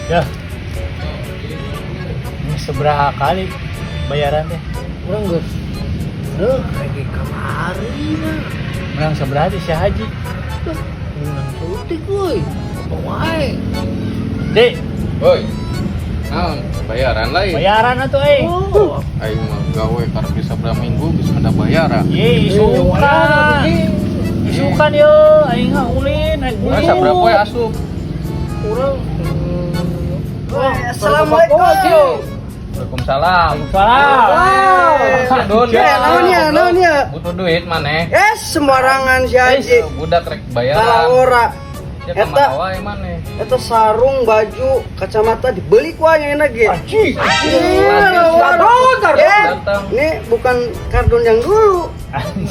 Ya. Ini seberapa kali bayaran teh? Urang geus reuh kayak kamari mah. Menang seberapa sih si Haji? Urang sutik euy. Apa wae? Dek, Woi. Naon? Bayaran lain. bayaran atuh Oh. Aing mah gawe karena bisa berapa minggu bisa ada bayaran. Ye, isukan. Isukan yo, aing ulin, aing Masa ulin. berapa ya asup? Urang Assalamualaikum. Waalaikumsalam. Salam. Dun. Naonnya? Butuh duit maneh. Sembarangan si Haji. Budak rek Kalau bayaran. ora, Ya eta kemana wae maneh? eta sarung, baju, kacamata dibeli ku aing enak ge. Datang. Ini bukan kardun yang dulu.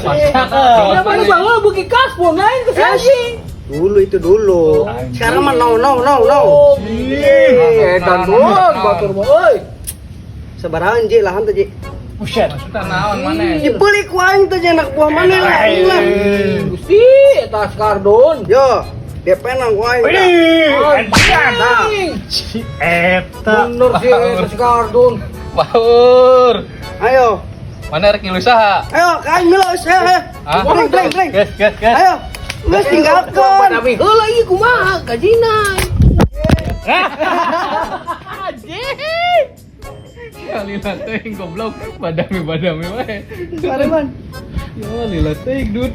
Kenapa lu bawa bagi kaspo main ke sini? Dulu itu dulu. Sekarang mah no. Dan doang batur mah euy. Sebarangan ji lahan teh ji. Buset. Maksudnya naon maneh? Dibeli ku aing teh anak buah mana lah. aing lah. Gusti eta kardon. Yo, DP nang ku aing. Si eta. Bener sih eta kardon. Baur. Ayo. Mana rek ngilu saha? Ayo, kain milos. Hah? Drink. Gas. Ayo. Geus tinggalkan. Tapi heula ieu kumaha kajina. Lila teuing goblok. Badami wae. Sareman. Ya lila teuing dud.